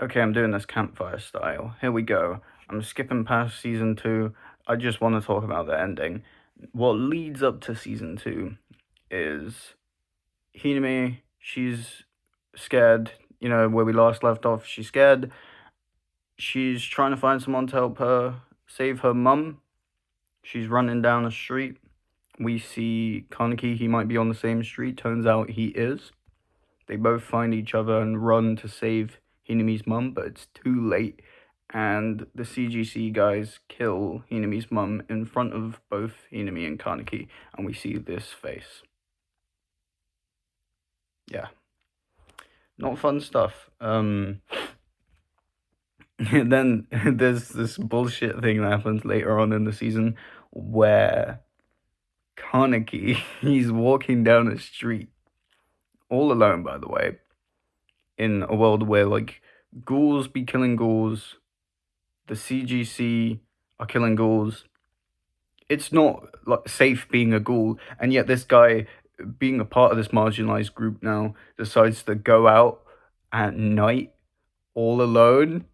Okay, I'm doing this campfire style. Here we go. I'm skipping past season 2. I just want to talk about the ending. What leads up to season 2 is Hiname, she's scared, where we last left off. She's scared. She's trying to find someone to help her save her mum. She's running down the street. We see Kaneki, he might be on the same street. Turns out he is. They both find each other and run to save Hiname's mum, but it's too late. And the CGC guys kill Hiname's mum in front of both Hiname and Kaneki. And we see this face. Yeah. Not fun stuff. Then there's this bullshit thing that happens later on in the season where Kaneki, he's walking down a street all alone, by the way, in a world where ghouls be killing ghouls, the CGC are killing ghouls. It's not safe being a ghoul, and yet this guy, being a part of this marginalized group now, decides to go out at night all alone.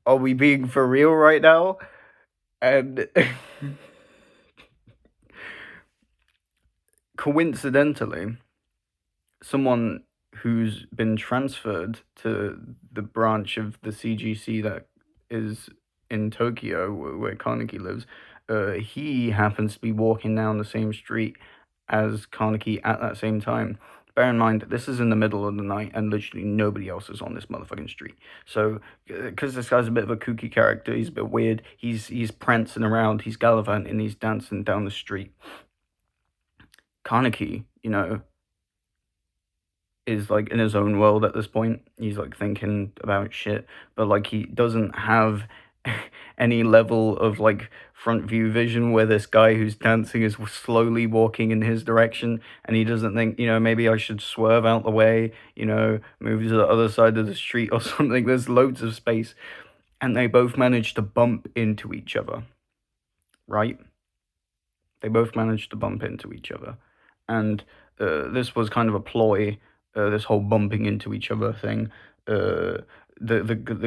Are we being for real right now? And coincidentally, someone who's been transferred to the branch of the CGC that is in Tokyo, where Kaneki lives, he happens to be walking down the same street as Kaneki at that same time. Bear in mind, this is in the middle of the night, and literally nobody else is on this motherfucking street. So, because this guy's a bit of a kooky character, he's a bit weird, he's prancing around, he's gallivanting, he's dancing down the street. Kaneki, is in his own world at this point. He's thinking about shit, but he doesn't have any level of front view vision where this guy who's dancing is slowly walking in his direction, and he doesn't think, maybe I should swerve out the way, move to the other side of the street or something. There's loads of space, and they both manage to bump into each other, right? They both managed to bump into each other, and this was kind of a ploy. This whole bumping into each other thing. The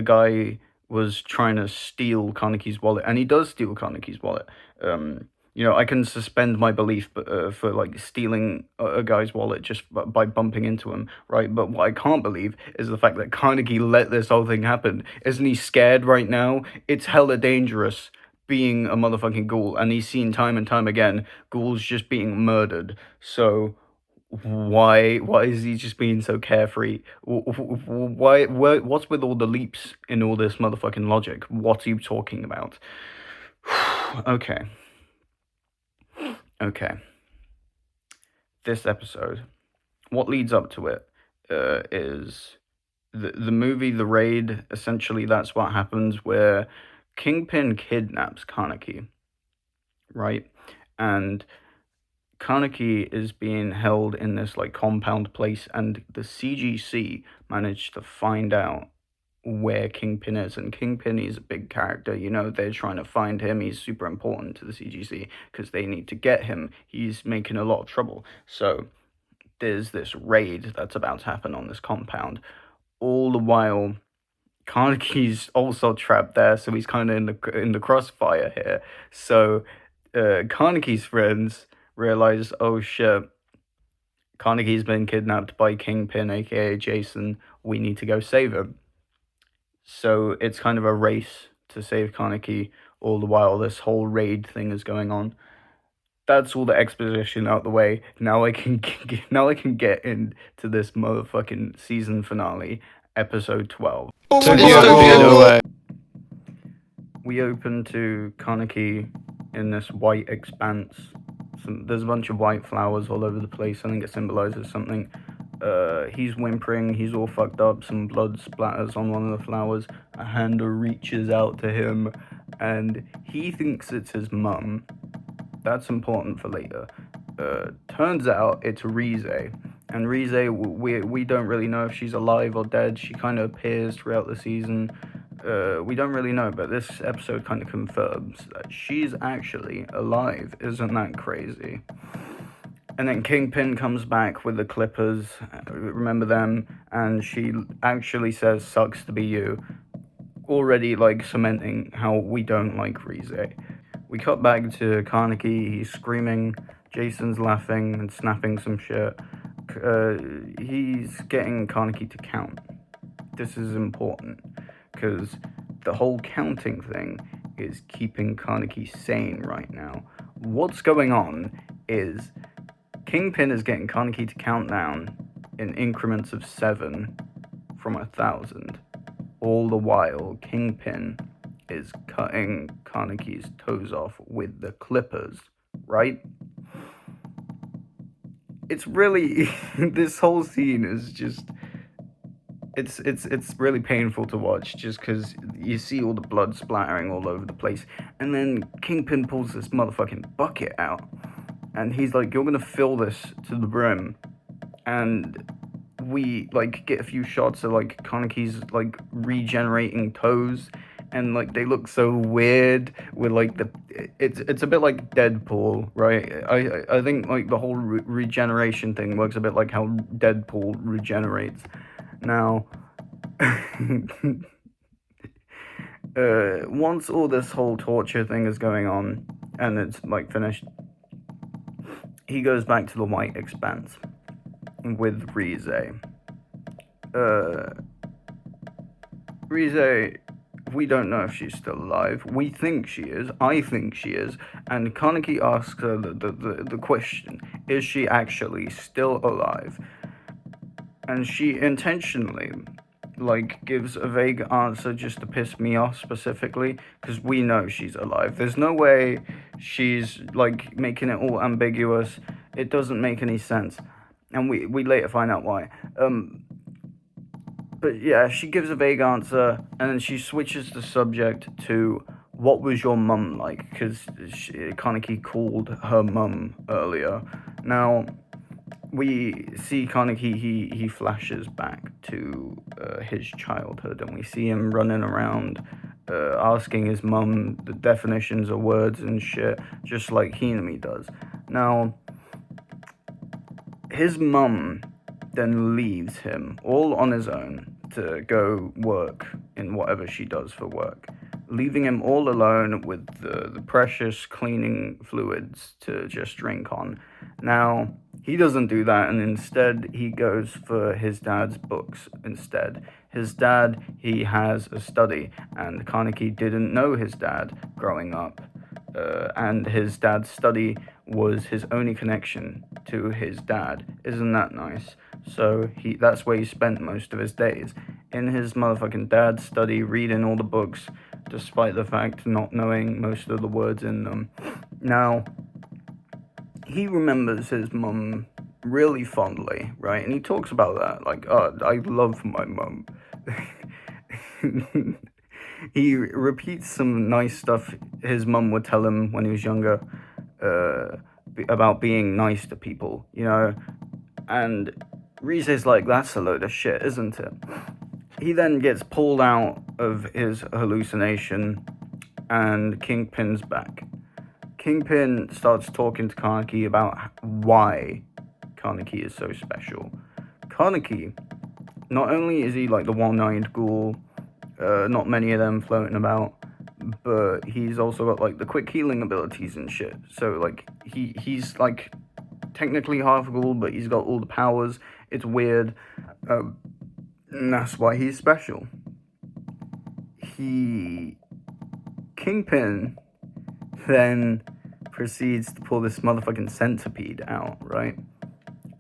guy was trying to steal Kaneki's wallet, and he does steal Kaneki's wallet. I can suspend my belief, for stealing a guy's wallet just by bumping into him, right? But what I can't believe is the fact that Kaneki let this whole thing happen. Isn't he scared right now? It's hella dangerous being a motherfucking ghoul, and he's seen time and time again ghouls just being murdered. So why is he just being so carefree? What's with all the leaps in all this motherfucking logic? What are you talking about? Okay. This episode, what leads up to it, is the movie The Raid. Essentially, that's what happens, where Kingpin kidnaps Kaneki, right? And Kaneki is being held in this compound place, and the CGC managed to find out where Kingpin is, and Kingpin is a big character. They're trying to find him. He's super important to the CGC because they need to get him. He's making a lot of trouble. So there's this raid that's about to happen on this compound. All the while, Kaneki's also trapped there, so he's kind of in the crossfire here. So Kaneki's friends realize, oh shit, Kaneki's been kidnapped by Kingpin, aka Jason. We need to go save him. So it's kind of a race to save Kaneki, all the while this whole raid thing is going on. That's all the exposition out the way. Now I can get into this motherfucking season finale, episode 12. We open to Kaneki in this white expanse. There's a bunch of white flowers all over the place. I think it symbolizes something. He's whimpering, he's all fucked up, some blood splatters on one of the flowers. A hand reaches out to him, and he thinks it's his mum. That's important for later. Turns out it's Rize. And Rize, we don't really know if she's alive or dead. She kind of appears throughout the season. We don't really know, but this episode kind of confirms that she's actually alive. Isn't that crazy? And then Kingpin comes back with the Clippers, remember them, and she actually says, "Sucks to be you," already like cementing how we don't like Rize. We cut back to Carnegie, he's screaming, Jason's laughing and snapping some shit. He's getting Carnegie to count. This is important, because the whole counting thing is keeping Carnegie sane right now. What's going on is Kingpin is getting Carnegie to count down in increments of 7 from 1,000. All the while, Kingpin is cutting Carnegie's toes off with the clippers, right? It's really this whole scene is just it's really painful to watch, just because you see all the blood splattering all over the place, and then Kingpin pulls this motherfucking bucket out, and he's like, "You're gonna fill this to the brim," and we like get a few shots of like Carnegie's like regenerating toes, and like they look so weird with like it's a bit like Deadpool, right? I think like the whole regeneration thing works a bit like how Deadpool regenerates. Now, once all this whole torture thing is going on and it's like finished, he goes back to the White Expanse with Rize. Rize, we don't know if she's still alive. We think she is. I think she is. And Carnegie asks her the question, is she actually still alive? And she intentionally like gives a vague answer just to piss me off specifically, because we know she's alive. There's no way she's like making it all ambiguous. It doesn't make any sense, and we later find out why. But yeah, she gives a vague answer, and then she switches the subject to, what was your mum like? Because Carnegie called her mum earlier. Now, we see Carnegie, he flashes back to his childhood, and we see him running around asking his mum the definitions of words and shit, just like Hinami does. Now, his mum then leaves him all on his own to go work in whatever she does for work, leaving him all alone with the precious cleaning fluids to just drink on. Now, he doesn't do that, and instead he goes for his dad's books instead. His dad, he has a study, and Carnegie didn't know his dad growing up. And his dad's study was his only connection to his dad. Isn't that nice? So that's where he spent most of his days, in his motherfucking dad's study, reading all the books, despite the fact not knowing most of the words in them. Now, he remembers his mum really fondly, right? And he talks about that, like, oh, I love my mum. He repeats some nice stuff his mum would tell him when he was younger, about being nice to people, you know? And Rize's like, that's a load of shit, isn't it? He then gets pulled out of his hallucination, and Kingpin's back. Kingpin starts talking to Carnegie about why Carnegie is so special. Carnegie, not only is he like the one-eyed ghoul, not many of them floating about, but he's also got like the quick healing abilities and shit. So like he's like technically half ghoul, but he's got all the powers. It's weird, and that's why he's special. Kingpin then proceeds to pull this motherfucking centipede out, right?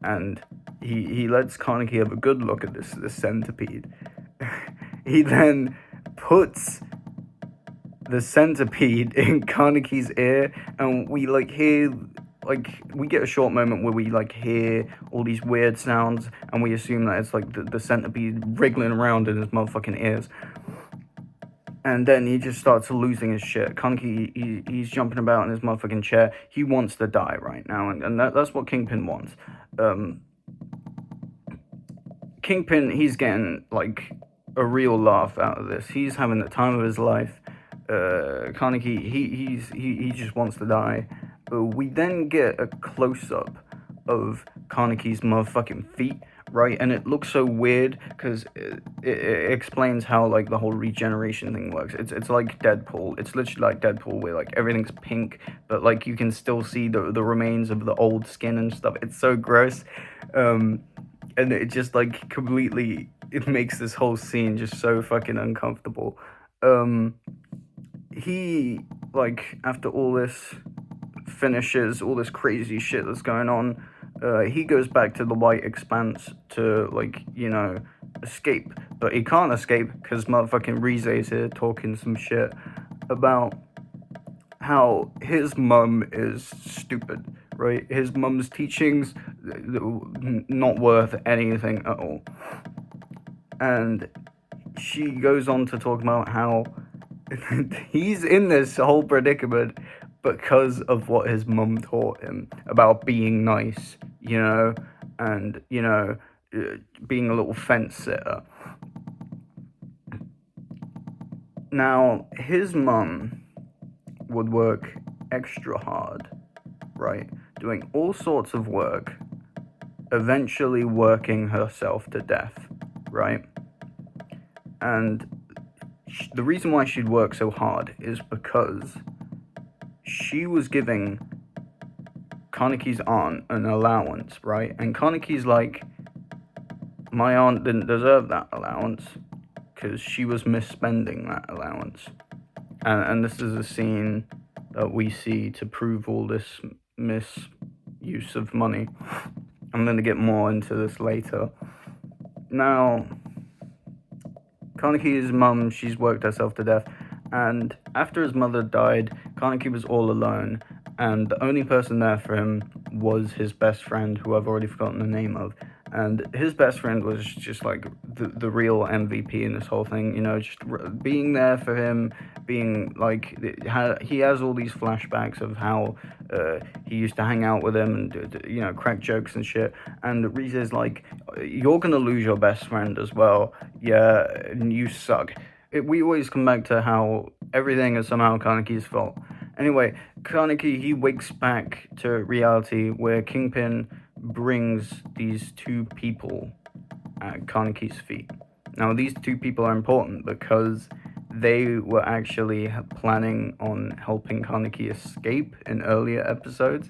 And he lets Carnegie have a good look at this centipede. He then puts the centipede in Carnegie's ear, and we like hear, like, we get a short moment where we like hear all these weird sounds, and we assume that it's like the centipede wriggling around in his motherfucking ears. And then he just starts losing his shit. Carnegie, he's jumping about in his motherfucking chair. He wants to die right now, and that's what Kingpin wants. Kingpin, he's getting like a real laugh out of this. He's having the time of his life. Carnegie, he just wants to die. We then get a close-up of Kaneki's motherfucking feet, right? And it looks so weird because it explains how like the whole regeneration thing works. It's like Deadpool. It's literally like Deadpool where like everything's pink, but like you can still see the remains of the old skin and stuff. It's so gross, and it just like completely it makes this whole scene just so fucking uncomfortable. He like after all this finishes all this crazy shit that's going on, he goes back to the white expanse to like escape, but he can't escape because motherfucking Rize is here talking some shit about how his mum is stupid, right? His mum's teachings not worth anything at all, and she goes on to talk about how he's in this whole predicament because of what his mum taught him about being nice, and being a little fence sitter. Now, his mum would work extra hard, right? Doing all sorts of work, eventually working herself to death, right? And the reason why she'd work so hard is because she was giving Kaneki's aunt an allowance, right? And Kaneki's like, my aunt didn't deserve that allowance because she was misspending that allowance. And this is a scene that we see to prove all this misuse of money. I'm going to get more into this later. Now, Kaneki's mum, she's worked herself to death, and after his mother died, Kaneki was all alone, and the only person there for him was his best friend, who I've already forgotten the name of. And his best friend was just like the real MVP in this whole thing, just being there for him, being like, he has all these flashbacks of how he used to hang out with him and, crack jokes and shit. And Rize's like, you're gonna lose your best friend as well. Yeah, and you suck. We always come back to how everything is somehow Kaneki's fault. Anyway, Kaneki, he wakes back to reality where Kingpin brings these two people at Kaneki's feet. Now, these two people are important because they were actually planning on helping Kaneki escape in earlier episodes,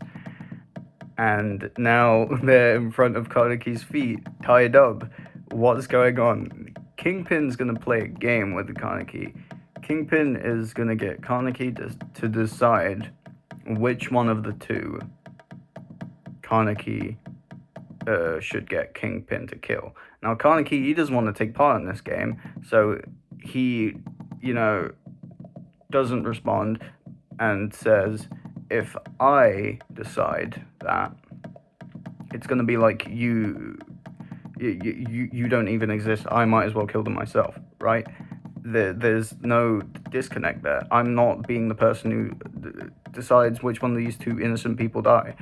and now they're in front of Kaneki's feet, tied up. What's going on? Kingpin's gonna play a game with Kaneki. Kingpin is gonna get Kaneki to decide which one of the two Kaneki should get Kingpin to kill. Now, Kaneki, he doesn't want to take part in this game, so he, doesn't respond and says, if I decide that, it's going to be like you don't even exist, I might as well kill them myself, right? There's no disconnect there. I'm not being the person who decides which one of these two innocent people die.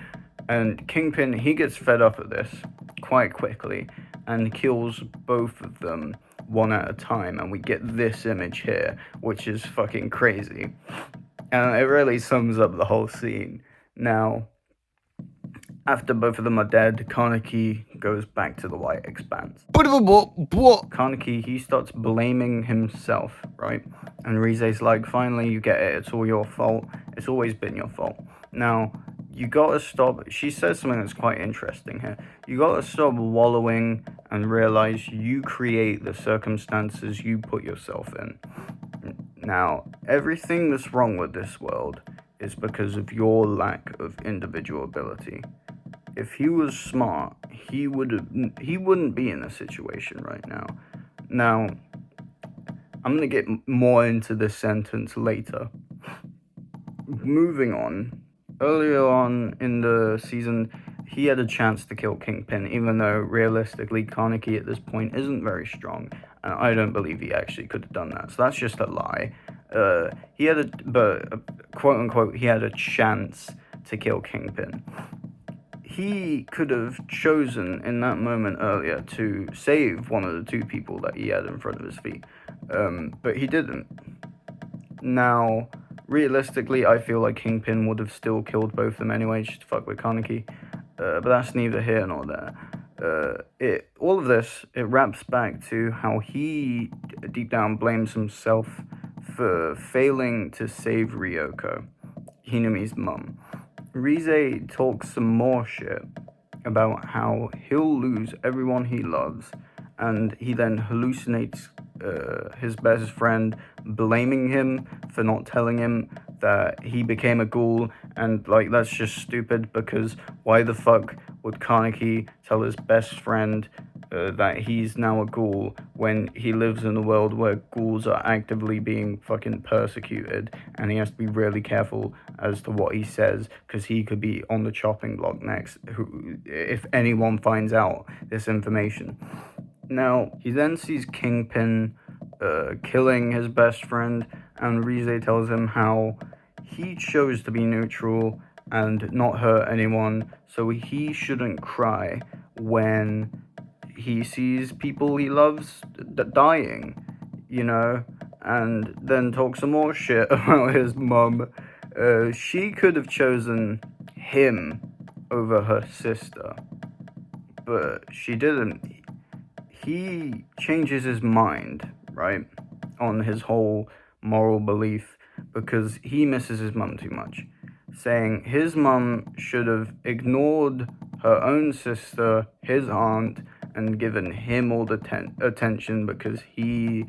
And Kingpin, he gets fed up at this quite quickly and kills both of them one at a time. And we get this image here, which is fucking crazy. And it really sums up the whole scene. Now, after both of them are dead, Kaneki goes back to the White Expanse. Kaneki, he starts blaming himself, right? And Rize's like, finally you get it, it's all your fault. It's always been your fault. Now, you gotta stop. She says something that's quite interesting here. You gotta stop wallowing and realize you create the circumstances you put yourself in. Now, everything that's wrong with this world is because of your lack of individual ability. If he was smart, he wouldn't be in this situation right now. Now, I'm gonna get more into this sentence later. Moving on. Earlier on in the season, he had a chance to kill Kingpin, even though realistically Kaneki at this point isn't very strong, and I don't believe he actually could have done that. So that's just a lie. Quote unquote, he had a chance to kill Kingpin. He could have chosen in that moment earlier to save one of the two people that he had in front of his feet, but he didn't. Now, realistically, I feel like Kingpin would have still killed both of them anyway, just to fuck with Kaneki. but that's neither here nor there. All of this, it wraps back to how he deep down blames himself for failing to save Ryoko, Hinami's mum. Rize talks some more shit about how he'll lose everyone he loves, and he then hallucinates his best friend blaming him for not telling him that he became a ghoul, and like that's just stupid because why the fuck would Kaneki tell his best friend that he's now a ghoul when he lives in a world where ghouls are actively being fucking persecuted, and he has to be really careful as to what he says because he could be on the chopping block next if anyone finds out this information. Now, he then sees Kingpin killing his best friend, and Rize tells him how he chose to be neutral and not hurt anyone, so he shouldn't cry when he sees people he loves dying, and then talks some more shit about his mum. She could have chosen him over her sister, but she didn't. He changes his mind, right, on his whole moral belief because he misses his mum too much, saying his mum should have ignored her own sister, his aunt, and given him all the attention because he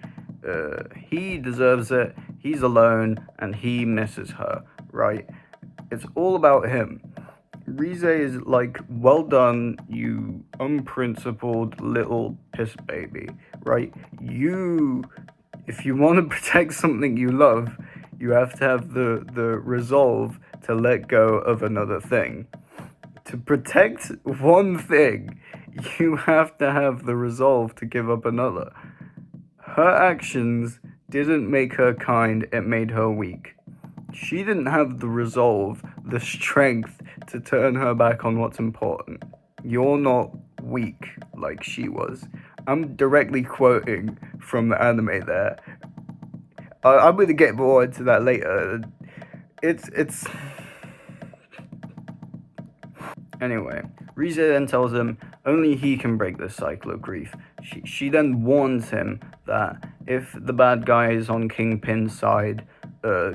deserves it, he's alone, and he misses her, right? It's all about him. Rize is like, well done, you unprincipled little piss baby, right? If you want to protect something you love, you have to have the resolve to let go of another thing. To protect one thing, you have to have the resolve to give up another. Her actions didn't make her kind, it made her weak. She didn't have the resolve, the strength to turn her back on what's important. You're not weak like she was. I'm directly quoting from the anime there. I'm gonna get more into that later. It's... Anyway, Rize then tells him only he can break this cycle of grief. She then warns him that if the bad guys on Kingpin's side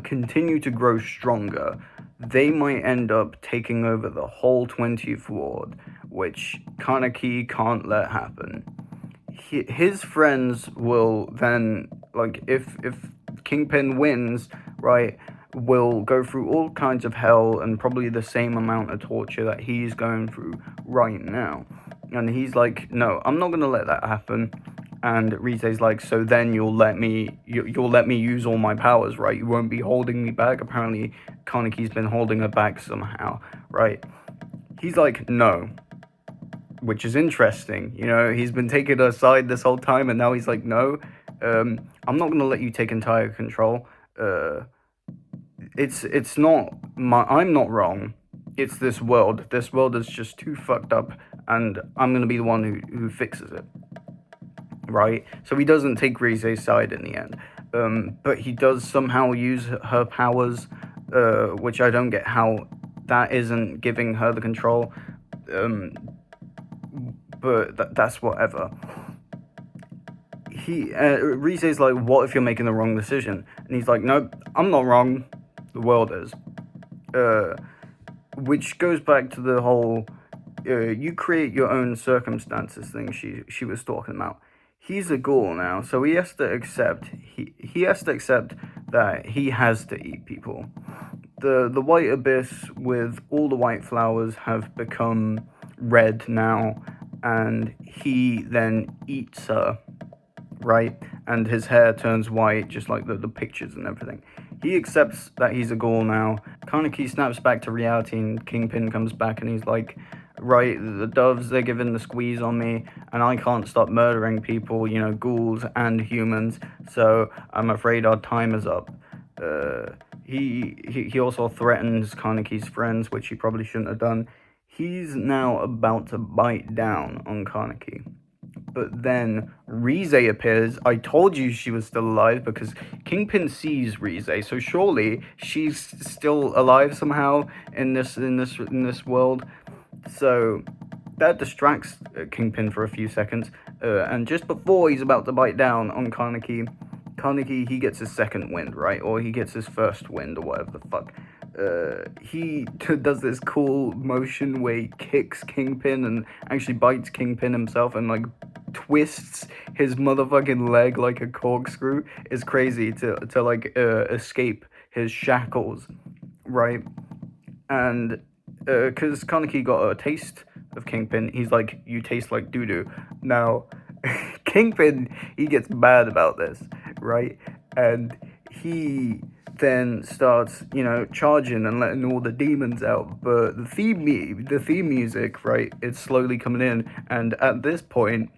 continue to grow stronger, they might end up taking over the whole 20th Ward, which Kaneki can't let happen. His friends will then, like, if Kingpin wins, right, will go through all kinds of hell and probably the same amount of torture that he's going through right now. And he's like, no, I'm not gonna let that happen. And Rize's like, so then you'll let me use all my powers, right? You won't be holding me back. Apparently, Kaneki's been holding her back somehow, right? He's like, no, which is interesting. He's been taking her side this whole time, and now he's like, no, I'm not gonna let you take entire control. It's not I'm not wrong. It's this world. This world is just too fucked up, and I'm gonna be the one who fixes it. Right? So he doesn't take Rize's side in the end. But he does somehow use her powers, which I don't get how that isn't giving her the control. But that's whatever. Rize's like, what if you're making the wrong decision? And he's like, nope, I'm not wrong. The world is. Which goes back to the whole you create your own circumstances thing she was talking about. He's a ghoul now, so he has to accept that he has to eat people. The white abyss with all the white flowers have become red now, and he then eats her, right? And his hair turns white, just like the pictures and everything. He accepts that he's a ghoul now. Kaneki snaps back to reality, and Kingpin comes back, and he's like, right, the doves, they're giving the squeeze on me, and I can't stop murdering people, ghouls and humans, so I'm afraid our time is up. He also threatens Kaneki's friends, which he probably shouldn't have done. He's now about to bite down on Kaneki. But then Rize appears. I told you she was still alive because Kingpin sees Rize, so surely she's still alive somehow in this world. So that distracts Kingpin for a few seconds, and just before he's about to bite down on Carnegie, he gets his second wind, right? Or he gets his first wind, or whatever the fuck. He does this cool motion where he kicks Kingpin and actually bites Kingpin himself and like twists his motherfucking leg like a corkscrew. It's crazy to like escape his shackles, right? And because Kaneki got a taste of Kingpin, he's like, "You taste like doo doo." Now, Kingpin, he gets mad about this, right? And he then starts, charging and letting all the demons out. But the theme music, right? It's slowly coming in, and at this point,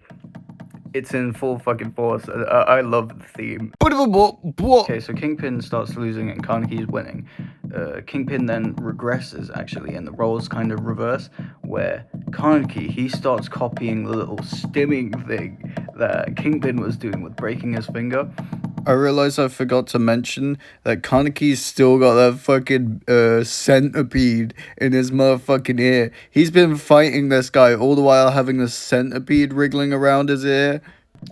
it's in full fucking force. I love the theme. Okay, so Kingpin starts losing and Kaneki's winning. Kingpin then regresses actually, and the roles kind of reverse, where Kaneki, he starts copying the little stimming thing that Kingpin was doing with breaking his finger. I realized I forgot to mention that Kaneki's still got that fucking centipede in his motherfucking ear. He's been fighting this guy all the while having the centipede wriggling around his ear.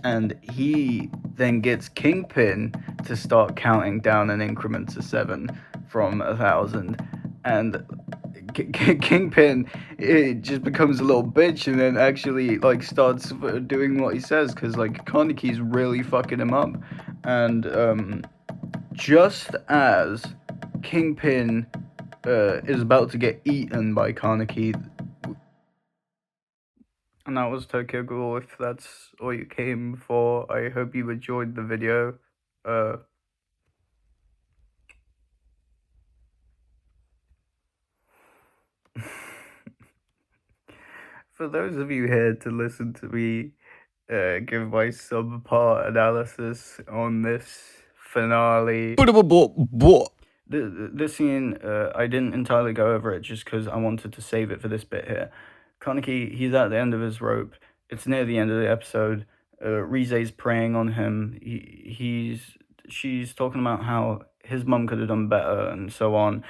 And he then gets Kingpin to start counting down in increments of 7 from 1,000. And Kingpin, it just becomes a little bitch and then actually like starts doing what he says, because like Kaneki's really fucking him up. And just as Kingpin is about to get eaten by Kaneki, and that was Tokyo Ghoul. If that's all you came for, I hope you enjoyed the video. Uh, for those of you here to listen to me give my subpart analysis on this finale. This scene, I didn't entirely go over it just because I wanted to save it for this bit here. Kaneki, he's at the end of his rope. It's near the end of the episode. Rize's preying on him. She's talking about how his mum could have done better and so on.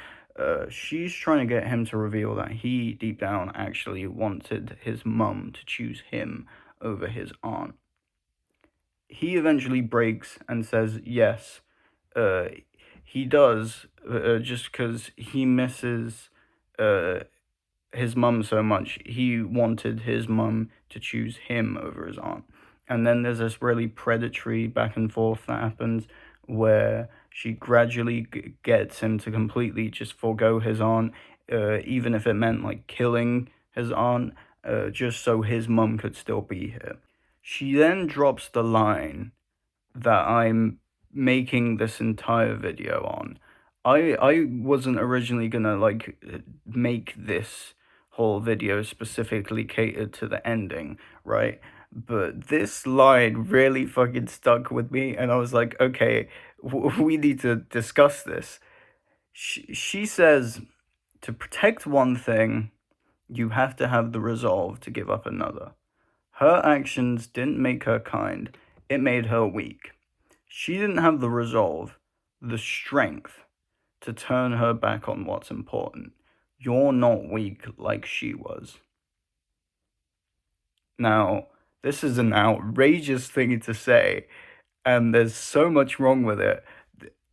She's trying to get him to reveal that he, deep down, actually wanted his mum to choose him over his aunt. He eventually breaks and says yes. Uh, he does, just because he misses his mum so much. He wanted his mum to choose him over his aunt. And then there's this really predatory back and forth that happens where she gradually gets him to completely just forego his aunt, even if it meant like killing his aunt, just so his mum could still be here. She then drops the line that I'm making this entire video on. I wasn't originally gonna like make this whole video specifically catered to the ending, right? But this line really fucking stuck with me, and I was like, okay, we need to discuss this. She says, to protect one thing, you have to have the resolve to give up another. Her actions didn't make her kind, it made her weak. She didn't have the resolve, the strength to turn her back on what's important. You're not weak like she was. Now, this is an outrageous thing to say, and there's so much wrong with it.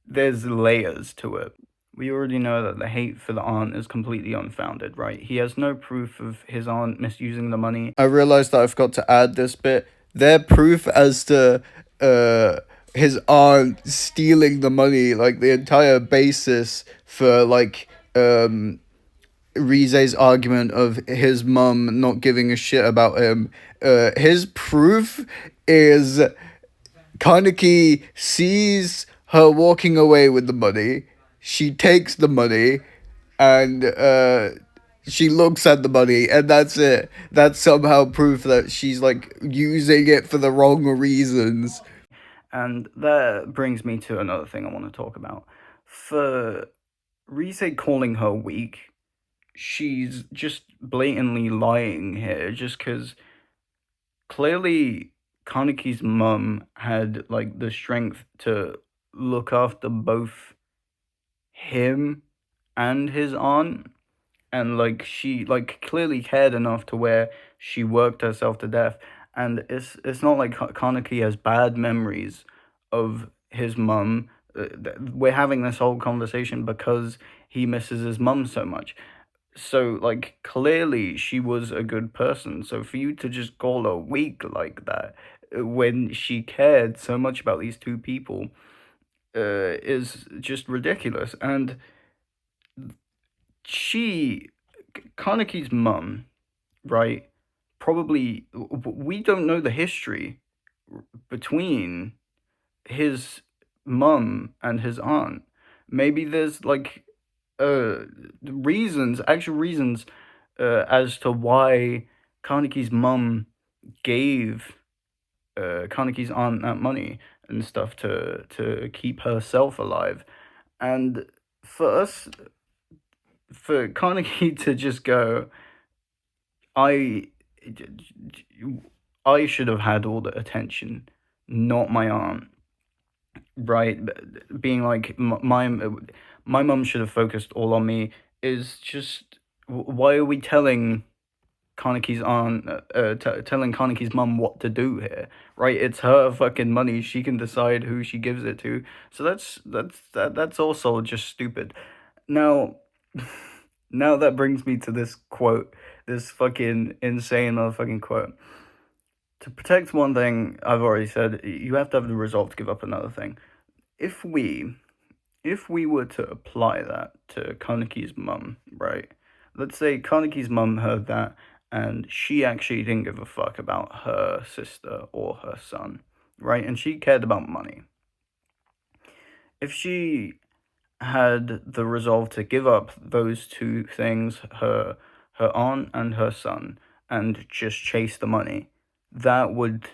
There's layers to it. We already know that the hate for the aunt is completely unfounded, right? He has no proof of his aunt misusing the money. I realized that I forgot to add this bit. Their proof as to his aunt stealing the money, like the entire basis for like Rize's argument of his mum not giving a shit about him. His proof is Kaneki sees her walking away with the money. She takes the money, and she looks at the money, and that's it. That's somehow proof that she's like using it for the wrong reasons. And that brings me to another thing I want to talk about. For Rize calling her weak, she's just blatantly lying here, just because clearly Kaneki's mum had like the strength to look after both him and his aunt, and like she like clearly cared enough to where she worked herself to death. And it's not like Kaneki has bad memories of his mum. We're having this whole conversation because he misses his mum so much. So like clearly she was a good person. So for you to just call her weak like that, when she cared so much about these two people, is just ridiculous. And she, Kaneki's mum, right? Probably we don't know the history between his mum and his aunt. Maybe there's like reasons, actual reasons, as to why Kaneki's mum gave Kaneki's aunt that money and stuff to keep herself alive. And for us, for Kaneki to just go, I I should have had all the attention, not my aunt, right? Being like my mum should have focused all on me is just why are we telling Kaneki's aunt, telling Kaneki's mum what to do here, right? It's her fucking money. She can decide who she gives it to. So that's also just stupid. Now, now that brings me to this quote, this fucking insane motherfucking quote. To protect one thing, I've already said you have to have the resolve to give up another thing. If we if we were to apply that to Kaneki's mum, right? Let's say Kaneki's mum heard that and she actually didn't give a fuck about her sister or her son, right? And she cared about money. If she had the resolve to give up those two things, her aunt and her son, and just chase the money, that would,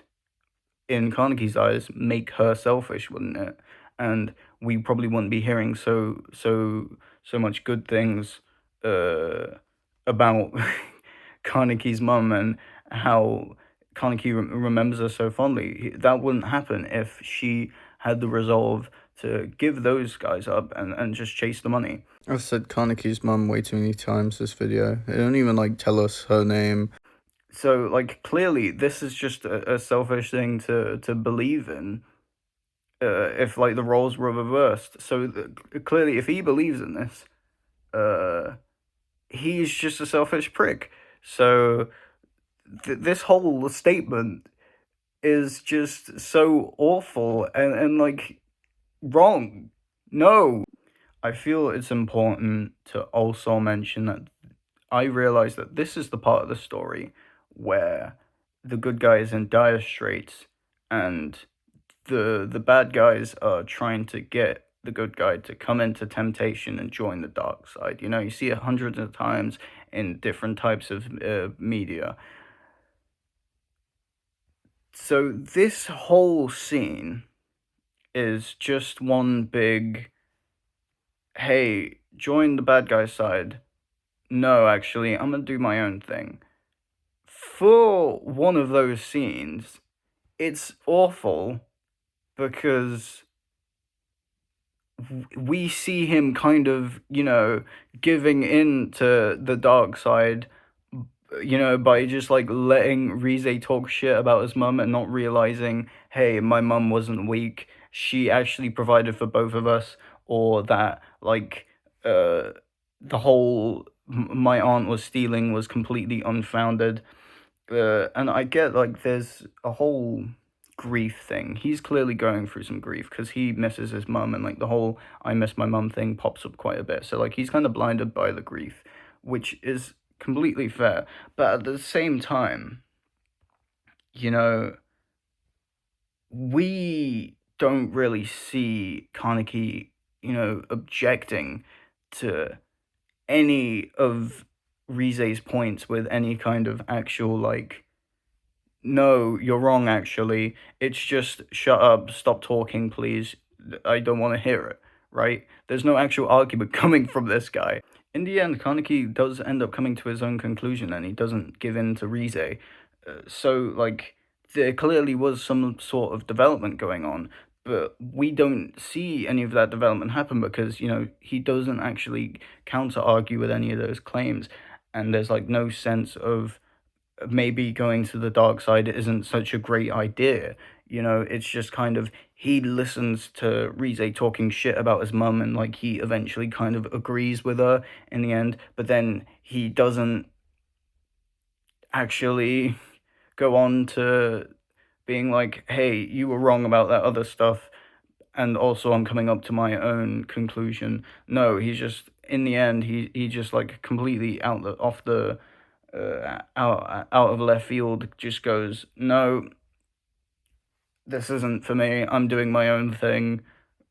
in Carnegie's eyes, make her selfish, wouldn't it? And we probably wouldn't be hearing so much good things uh, about Carnegie's mum and how Carnegie remembers her so fondly. That wouldn't happen if she had the resolve to give those guys up and just chase the money. I've said Carnegie's mum way too many times this video. They don't even like tell us her name. So like clearly this is just a selfish thing to believe in. If like the roles were reversed, so clearly if he believes in this, uh, he's just a selfish prick. So this whole statement is just so awful and like wrong. No. I feel it's important to also mention that I realize that this is the part of the story where the good guy is in dire straits and the bad guys are trying to get the good guy to come into temptation and join the dark side. You know, you see it hundreds of times in different types of media. So this whole scene is just one big, hey, join the bad guy's side. No, actually, I'm gonna do my own thing. For one of those scenes, it's awful because we see him kind of, giving in to the dark side, by just like letting Rize talk shit about his mum and not realizing, hey, my mum wasn't weak. She actually provided for both of us, or that like the whole my aunt was stealing was completely unfounded. And I get like there's a whole grief thing. He's clearly going through some grief because he misses his mum, and like the whole I miss my mum thing pops up quite a bit. So like he's kind of blinded by the grief, which is completely fair. But at the same time, you know, we don't really see Kaneki, objecting to any of Rize's points with any kind of actual like, no, you're wrong actually. It's just shut up, stop talking, please. I don't want to hear it, right? There's no actual argument coming from this guy. In the end, Kaneki does end up coming to his own conclusion and he doesn't give in to Rize. So, like, there clearly was some sort of development going on. but we don't see any of that development happen because, he doesn't actually counter argue with any of those claims. And there's like no sense of maybe going to the dark side isn't such a great idea. It's just kind of he listens to Rize talking shit about his mum, and like he eventually kind of agrees with her in the end, but then he doesn't actually go on to being like, hey, you were wrong about that other stuff, and also I'm coming up to my own conclusion. No, he's just in the end he just like completely out of left field just goes, no, this isn't for me. I'm doing my own thing.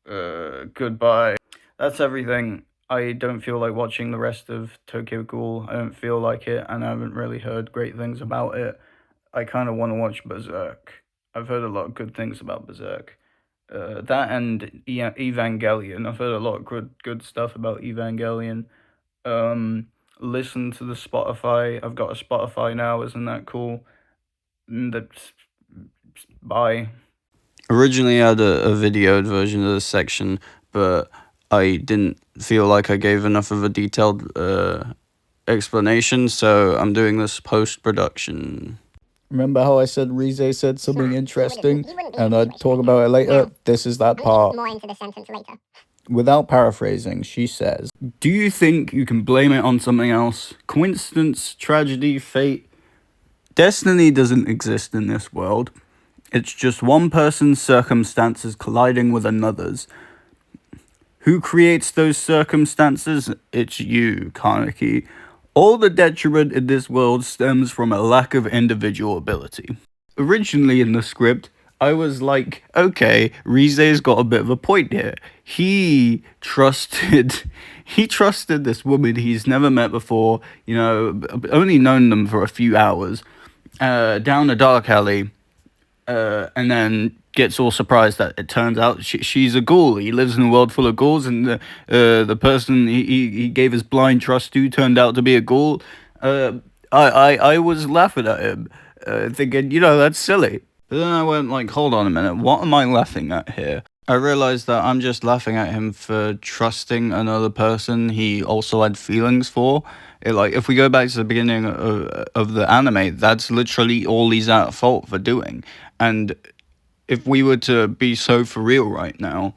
Goodbye. That's everything. I don't feel like watching the rest of Tokyo Ghoul. I don't feel like it, and I haven't really heard great things about it. I kind of want to watch Berserk. I've heard a lot of good things about Berserk. That and Evangelion. I've heard a lot of good stuff about Evangelion. Um, Listen to the Spotify. I've got a Spotify now. Isn't that cool? That's bye. Originally, I had a videoed version of this section, but I didn't feel like I gave enough of a detailed explanation, so I'm doing this post-production. Remember how I said Rize said something interesting, and I'd talk about it later? This is that part. More into the sentence later. Without paraphrasing, she says, do you think you can blame it on something else? Coincidence, tragedy, fate? Destiny doesn't exist in this world. It's just one person's circumstances colliding with another's. Who creates those circumstances? It's you, Kaneki. All the detriment in this world stems from a lack of individual ability. Originally in the script, I was like, okay, Rize's got a bit of a point here. He trusted this woman he's never met before, only known them for a few hours, down a dark alley, and then gets all surprised that it turns out she's a ghoul. He lives in a world full of ghouls, and the person he gave his blind trust to turned out to be a ghoul. I was laughing at him, thinking, that's silly. But then I went like, hold on a minute, what am I laughing at here? I realized that I'm just laughing at him for trusting another person he also had feelings for. If we go back to the beginning of the anime, that's literally all he's at fault for doing. And if we were to be so for real right now,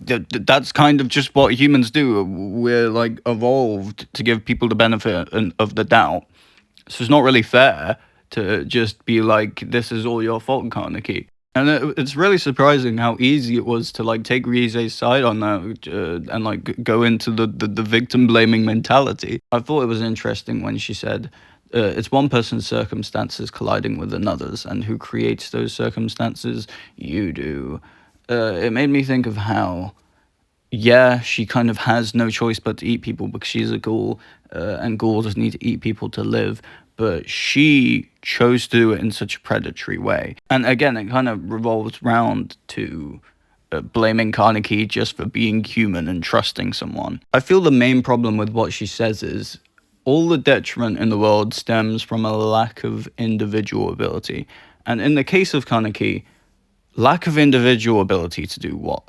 that's kind of just what humans do. We're like evolved to give people the benefit of the doubt. So it's not really fair to just be like, this is all your fault, Kaneki. And it's really surprising how easy it was to like take Rize's side on that and like go into the victim blaming mentality. I thought it was interesting when she said, it's one person's circumstances colliding with another's, and who creates those circumstances? You do. It made me think of how, yeah, she kind of has no choice but to eat people because she's a ghoul, and ghouls need to eat people to live, but she chose to do it in such a predatory way. And again, it kind of revolves round to blaming Kaneki just for being human and trusting someone. I feel the main problem with what she says is all the detriment in the world stems from a lack of individual ability. And in the case of Kaneki, lack of individual ability to do what,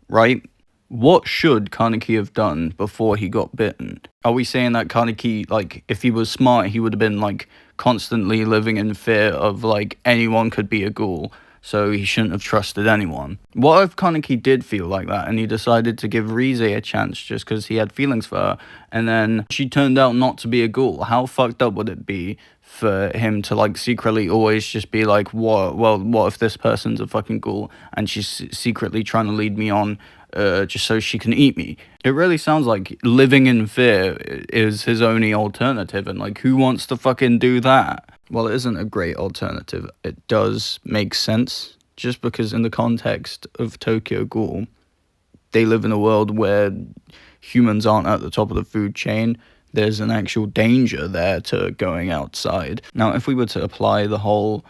right? What should Kaneki have done before he got bitten? Are we saying that Kaneki, like, if he was smart, he would have been, like, constantly living in fear of, like, anyone could be a ghoul, so he shouldn't have trusted anyone? What if Kaneki did feel like that, and he decided to give Rize a chance just because he had feelings for her, and then she turned out not to be a ghoul? How fucked up would it be for him to like secretly always just be like, what if this person's a fucking ghoul and she's secretly trying to lead me on just so she can eat me? It really sounds like living in fear is his only alternative, and like, who wants to fucking do that? Well, it isn't a great alternative. It does make sense, just because in the context of Tokyo Ghoul, they live in a world where humans aren't at the top of the food chain. There's an actual danger there to going outside. Now, if we were to apply the whole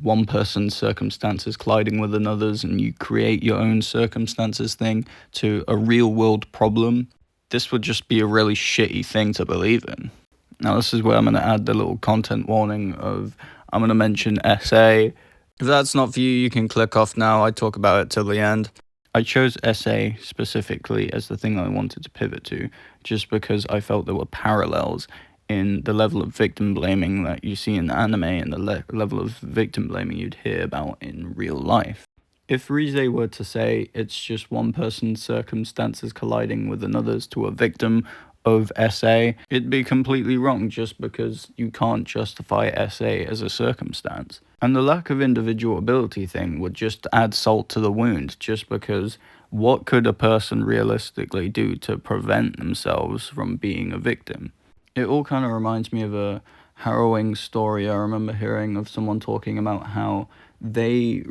one person's circumstances colliding with another's and you create your own circumstances thing to a real world problem, this would just be a really shitty thing to believe in. Now, this is where I'm going to add the little content warning of, I'm going to mention SA, If that's not for you, you can click off now. I talk about it till the end. I chose SA specifically as the thing I wanted to pivot to, just because I felt there were parallels in the level of victim blaming that you see in anime and the level of victim blaming you'd hear about in real life. If Rize were to say it's just one person's circumstances colliding with another's to a victim of SA, it'd be completely wrong just because you can't justify SA as a circumstance. And the lack of individual ability thing would just add salt to the wound, just because what could a person realistically do to prevent themselves from being a victim? It all kind of reminds me of a harrowing story I remember hearing of someone talking about how they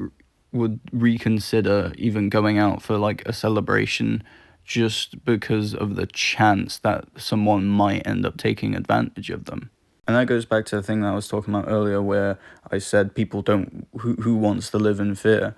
would reconsider even going out for like a celebration just because of the chance that someone might end up taking advantage of them. And that goes back to the thing that I was talking about earlier where I said people don't who wants to live in fear,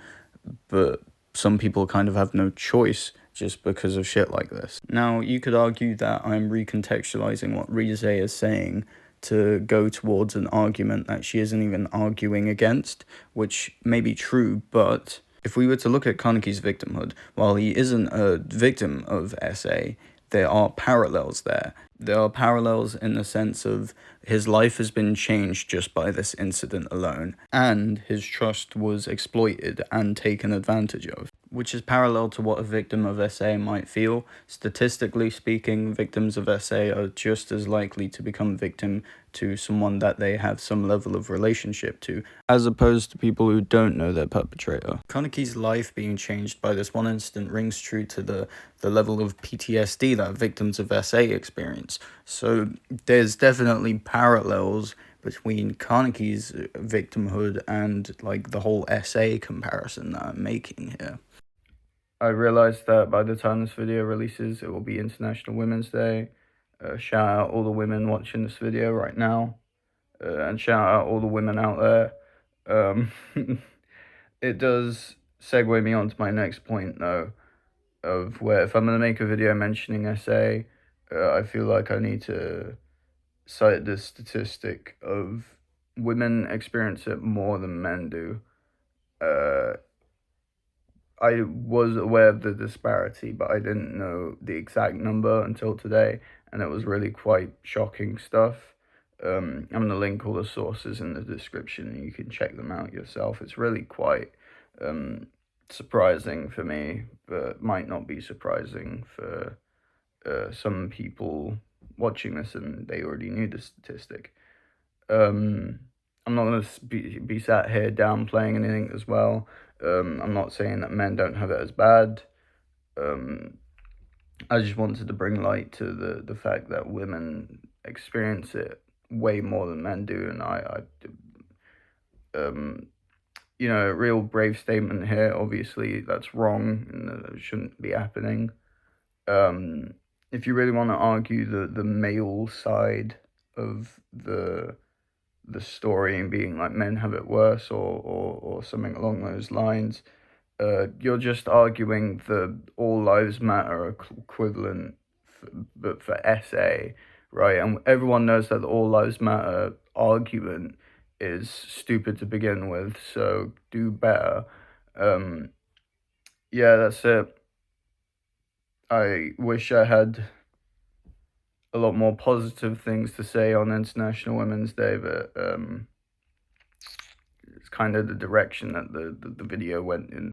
but some people kind of have no choice just because of shit like this. Now, you could argue that I'm recontextualizing what Rize is saying to go towards an argument that she isn't even arguing against, which may be true, but if we were to look at Kaneki's victimhood, while he isn't a victim of SA, there are parallels there. There are parallels in the sense of his life has been changed just by this incident alone, and his trust was exploited and taken advantage of, which is parallel to what a victim of SA might feel. Statistically speaking, victims of SA are just as likely to become victim to someone that they have some level of relationship to, as opposed to people who don't know their perpetrator. Kaneki's life being changed by this one incident rings true to the level of PTSD that victims of SA experience. So there's definitely parallels between Kaneki's victimhood and like the whole SA comparison that I'm making here. I realized that by the time this video releases, it will be International Women's Day. Shout out all the women watching this video right now, and shout out all the women out there. Um, it does segue me on to my next point, though, of where if I'm going to make a video mentioning SA, I feel like I need to cite this statistic of women experience it more than men do. I was aware of the disparity, but I didn't know the exact number until today, and it was really quite shocking stuff. I'm going to link all the sources in the description, and you can check them out yourself. It's really quite surprising for me, but might not be surprising for some people watching this, and they already knew the statistic. I'm not going to be sat here downplaying anything as well. I'm not saying that men don't have it as bad. I just wanted to bring light to the fact that women experience it way more than men do, and a real brave statement here. Obviously, that's wrong, and it shouldn't be happening. If you really want to argue the male side of the story and being like men have it worse or something along those lines, you're just arguing the all lives matter equivalent, but for SA, right? And everyone knows that the all lives matter argument is stupid to begin with, so do better. Yeah, that's it. I wish I had a lot more positive things to say on International Women's Day, but it's kind of the direction that the video went in.